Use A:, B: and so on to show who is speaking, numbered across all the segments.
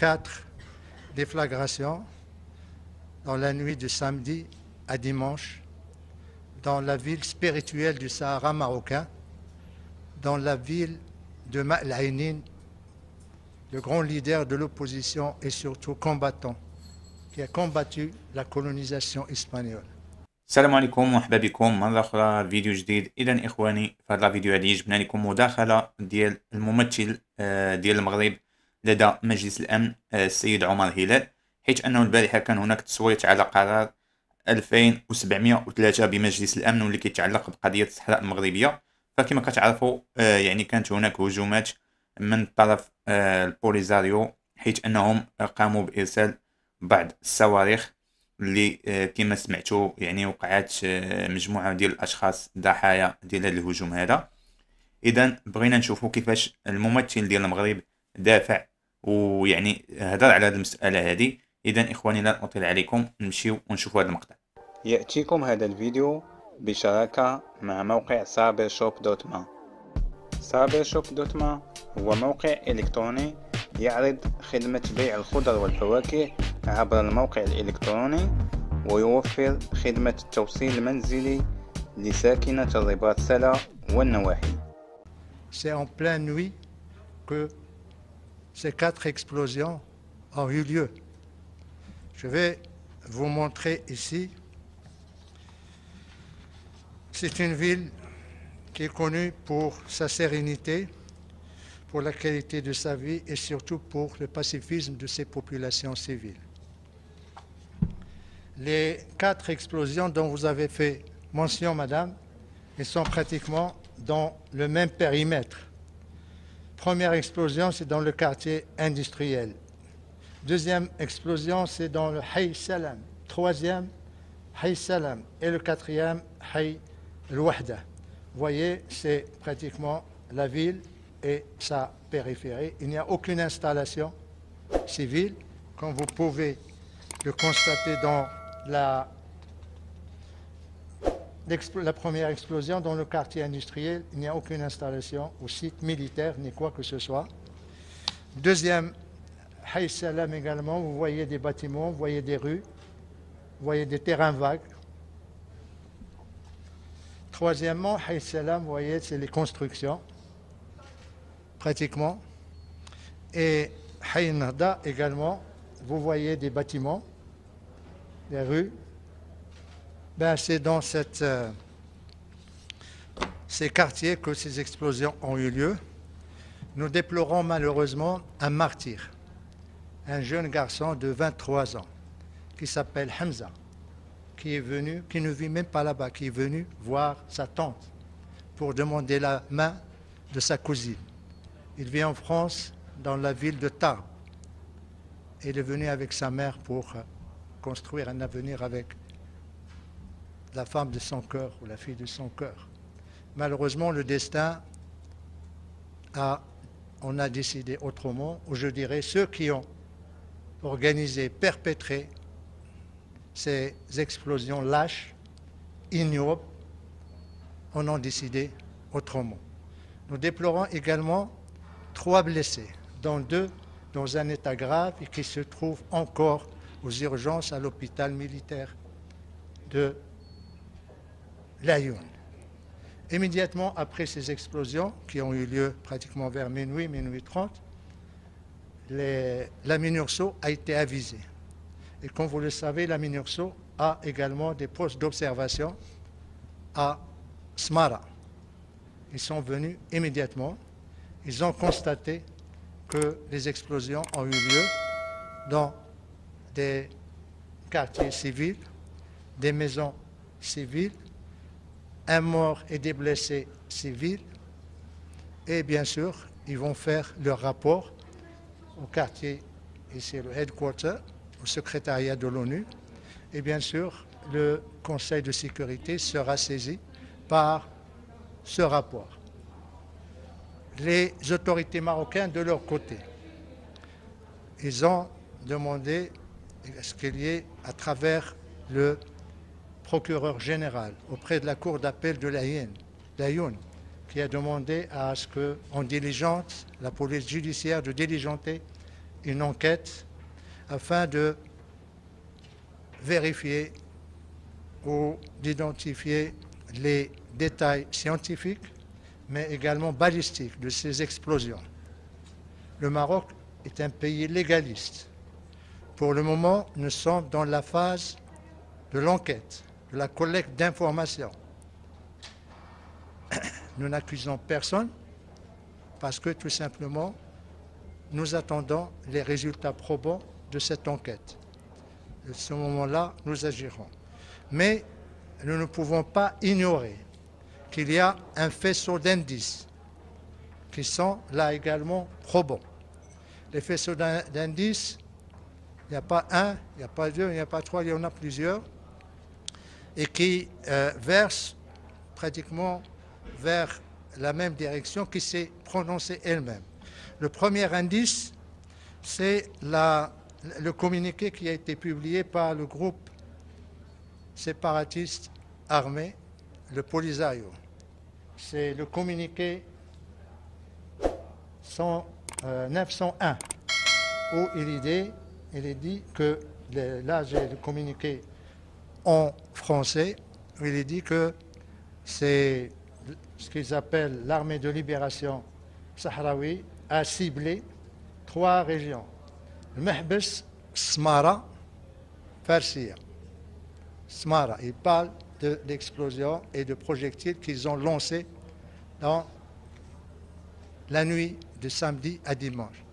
A: 4 déflagrations dans la nuit de samedi à dimanche dans la ville spirituelle du Sahara marocain, dans la ville de Ma'al-Ainin, le grand leader de l'opposition et surtout combattant, qui a combattu la colonisation espagnole.
B: السلام عليكم ومرحبا بكم مرة أخرى فيديو جديد. إذا إخواني في هذا الفيديو هذه جبنا لكم مداخلة ديال الممثل ديال المغرب لدى مجلس الأمن السيد عمر هلال، حيث أنه البارحة كان هناك تصويت على قرار 2703 بمجلس الأمن واللي كيتعلق بقضية الصحراء المغربية. فكما كتعرفوا يعني كانت هناك هجومات من طرف البوليزاريو، حيث أنهم قاموا بإرسال بعض الصواريخ اللي كما سمعتوا يعني وقعت مجموعه ديال الاشخاص ضحايا ديال هذا الهجوم هذا. اذا بغينا نشوفوا كيفاش الممثل ديال المغرب دافع ويعني هضر على هذه المساله هذه. اذا اخواني لا اطيل عليكم، نمشيو ونشوفوا هذا المقطع.
C: ياتيكم هذا الفيديو بشراكه مع موقع cybershop.ma. cybershop.ma هو موقع الكتروني يعرض خدمة بيع الخضر والفواكه عبر الموقع الإلكتروني، ويوفر خدمة التوصيل المنزلي لساكنة الرباط سلا والنواحي.
A: C'est en pleine nuit que ces 4 explosions ont eu lieu. Je vais vous montrer ici. C'est une ville qui est connue pour sa sérénité, pour la qualité de sa vie et surtout pour le pacifisme de ses populations civiles. Les 4 explosions dont vous avez fait mention, madame, elles sont pratiquement dans le même périmètre. Première explosion, c'est dans le quartier industriel. Deuxième explosion, c'est dans le Hay Salam. Troisième, Hay Salam. Et le quatrième, Hay Al-Wahda. Vous voyez, c'est pratiquement la ville et sa périphérie. Il n'y a aucune installation civile, comme vous pouvez le constater dans la première explosion dans le quartier industriel. Il n'y a aucune installation ou site militaire ni quoi que ce soit. Deuxième, Hay Salam également, vous voyez des bâtiments, vous voyez des rues, vous voyez des terrains vagues. Troisièmement, Hay Salam, vous voyez, c'est les constructions, pratiquement. Et Hay Nahda également, vous voyez des bâtiments, des rues. Ben, c'est dans ces quartiers que ces explosions ont eu lieu. Nous déplorons malheureusement un martyr, un jeune garçon de 23 ans qui s'appelle Hamza, qui est venu, qui ne vit même pas là-bas, qui est venu voir sa tante pour demander la main de sa cousine. Il vit en France, dans la ville de Tarbes. Il est venu avec sa mère pour construire un avenir avec la femme de son cœur ou la fille de son cœur. Malheureusement, le destin on a décidé autrement, ou je dirais ceux qui ont organisé, perpétré ces explosions lâches, ignobles, on a décidé autrement. Nous déplorons également 3 blessés, dont 2 dans un état grave et qui se trouvent encore aux urgences à l'hôpital militaire de Laayoune. Immédiatement après ces explosions, qui ont eu lieu pratiquement vers minuit 30, la MINURSO a été avisée. Et comme vous le savez, la MINURSO a également des postes d'observation à Smara. Ils sont venus immédiatement. Ils ont constaté que les explosions ont eu lieu dans des quartiers civils, des maisons civiles, un mort et des blessés civils. Et bien sûr, ils vont faire leur rapport au quartier, ici le headquarter, au secrétariat de l'ONU. Et bien sûr, le Conseil de sécurité sera saisi par ce rapport. Les autorités marocaines, de leur côté, ils ont demandé à ce qu'il y ait, à travers le procureur général, auprès de la cour d'appel de Laayoune, qui a demandé à ce qu'on diligente, la police judiciaire de diligenter une enquête afin de vérifier ou d'identifier les détails scientifiques, mais également balistiques de ces explosions. Le Maroc est un pays légaliste. Pour le moment, nous sommes dans la phase de l'enquête, de la collecte d'informations. Nous n'accusons personne parce que tout simplement, nous attendons les résultats probants de cette enquête. À ce moment-là, nous agirons. Mais nous ne pouvons pas ignorer qu'il y a un faisceau d'indices qui sont là également probants. Les faisceaux d'indices, il n'y a pas un, il n'y a pas deux, il n'y a pas trois, il y en a plusieurs, et qui versent pratiquement vers la même direction qui s'est prononcée elle-même. Le premier indice, c'est le communiqué qui a été publié par le groupe séparatiste armé, le Polisario. C'est le communiqué 901, où il est dit que, là j'ai le communiqué en français, où il est dit que c'est ce qu'ils appellent l'armée de libération sahraoui a ciblé 3 régions. Le Mehbes, Smara, Farsia. Smara, il parle d'explosions et de projectiles qu'ils ont lancés dans la nuit de samedi à dimanche.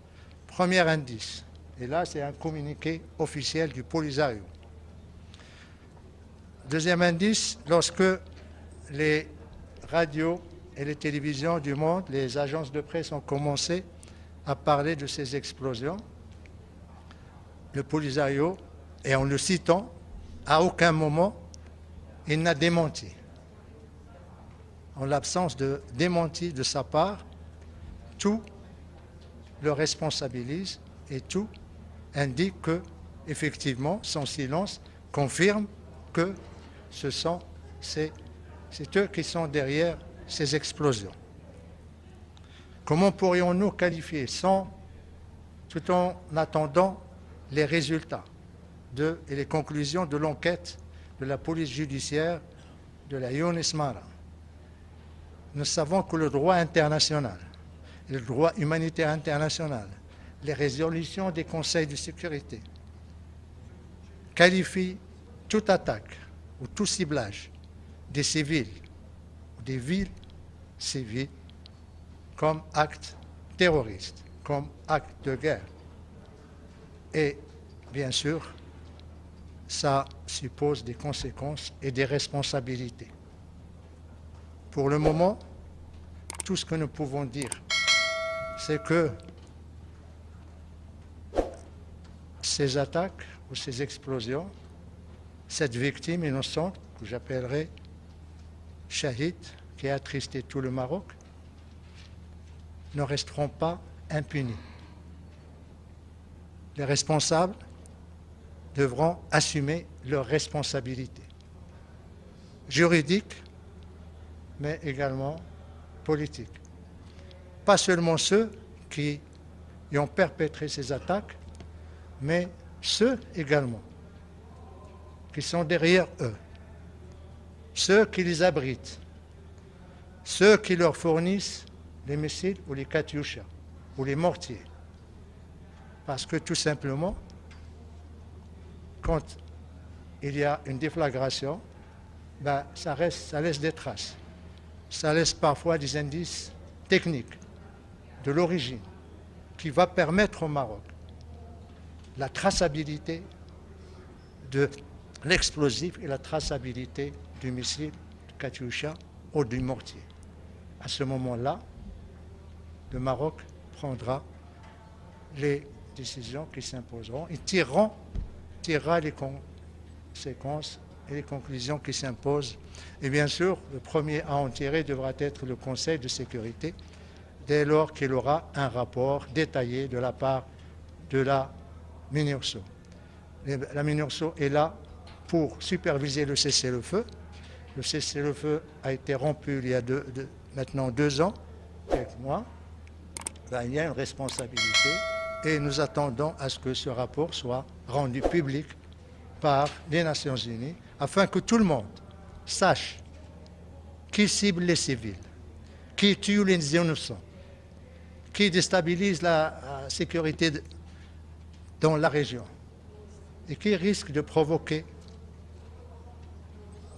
A: Premier indice. Et là, c'est un communiqué officiel du Polisario. Deuxième indice, lorsque les radios et les télévisions du monde, les agences de presse ont commencé à parler de ces explosions, le Polisario, et en le citant, à aucun moment, il n'a démenti. En l'absence de démenti de sa part, tout le responsabilise et tout indique que, effectivement, son silence confirme que c'est eux qui sont derrière ces explosions. Comment pourrions-nous qualifier tout en attendant les résultats et les conclusions de l'enquête de la police judiciaire de la Younes Smara? Nous savons que le droit international, le droit humanitaire international, les résolutions des conseils de sécurité qualifient toute attaque ou tout ciblage des civils ou des villes civiles comme acte terroriste, comme acte de guerre. Et bien sûr, ça suppose des conséquences et des responsabilités. Pour le moment, tout ce que nous pouvons dire, c'est que ces attaques ou ces explosions, cette victime innocente, que j'appellerai Shahid, qui a attristé tout le Maroc, ne resteront pas impunis. Les responsables devront assumer leurs responsabilités juridiques, mais également politiques. Pas seulement ceux qui ont perpétré ces attaques, mais ceux également qui sont derrière eux, ceux qui les abritent, ceux qui leur fournissent les missiles ou les katyushas ou les mortiers. Parce que tout simplement, quand il y a une déflagration, ça laisse des traces. Ça laisse parfois des indices techniques de l'origine qui va permettre au Maroc la traçabilité de l'explosif et la traçabilité du missile, du katyusha ou du mortier. À ce moment-là, le Maroc prendra les décisions qui s'imposeront et tirera les conséquences et les conclusions qui s'imposent. Et bien sûr, le premier à en tirer devra être le Conseil de sécurité, dès lors qu'il aura un rapport détaillé de la part de la MINURSO. La MINURSO est là pour superviser le cessez-le-feu. Le cessez-le-feu a été rompu il y a maintenant 2 ans, quelques mois. Il y a une responsabilité et nous attendons à ce que ce rapport soit rendu public par les Nations Unies afin que tout le monde sache qui cible les civils, qui tue les innocents, qui déstabilise la sécurité dans la région et qui risque de provoquer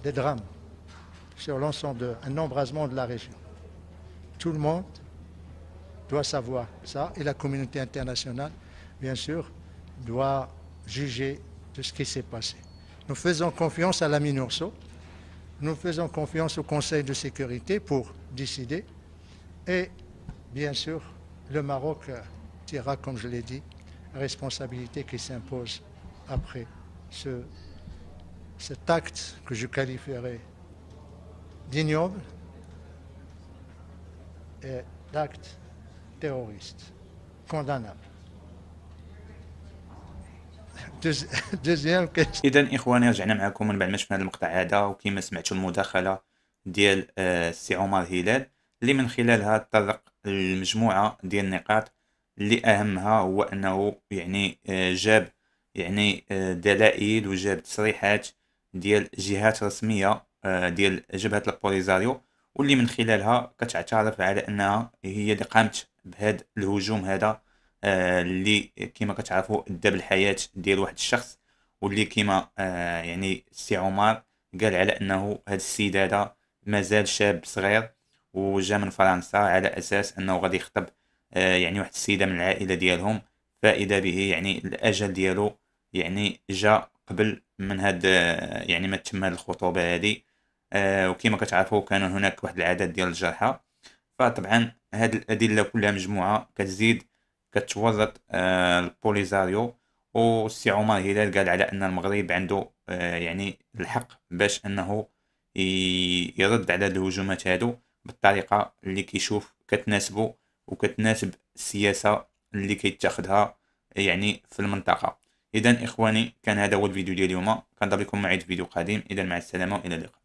A: des drames sur l'ensemble d'un embrasement de la région. Tout le monde doit savoir ça et la communauté internationale, bien sûr, doit juger de ce qui s'est passé. Nous faisons confiance à la MINURSO, nous faisons confiance au Conseil de sécurité pour décider et, bien sûr, le Maroc tirera, comme je l'ai dit, la responsabilité qui s'impose après cet acte que je qualifierais d'ignoble et d'acte terroriste, condamnable. Deuxième question.
B: اذا اخواني رجعنا معكم من بعد ما شفنا هذا المقطع هذا، وكما سمعتوا المداخله ديال السي عمر هلال اللي من خلالها تطرق لمجموعه ديال النقاط اللي اهمها هو انه يعني جاب يعني دلائل وجاب تصريحات ديال جهات رسميه ديال جبهه البوليزاريو، واللي من خلالها كتعترف على انها هي اللي قامت بهذا الهجوم هذا اللي كما كتعرفوا ادى بالحياه ديال واحد الشخص، واللي كما يعني السي عمر قال على انه هذا السيد هذا مازال شاب صغير وجا من فرنسا على اساس انه غادي يخطب يعني واحد السيده من العائله ديالهم، فاذا به يعني الاجل ديالو يعني جا قبل من هاد يعني ما تم هاد الخطوبه هذه. وكما كتعرفوا كان هناك واحد العدد ديال الجرحى، فطبعا هاد الادله كلها مجموعه كتزيد كتورط البوليزاريو. والسي عمر هلال قال على ان المغرب عنده يعني الحق باش انه يرد على الهجومات هادو بالطريقه اللي كيشوف كتناسبه وكتناسب السياسه اللي كيتاخدها يعني في المنطقه. اذا اخواني كان هذا هو الفيديو ديال اليوم، كنضرب لكم موعد فيديو قادم. اذا مع السلامه والى اللقاء.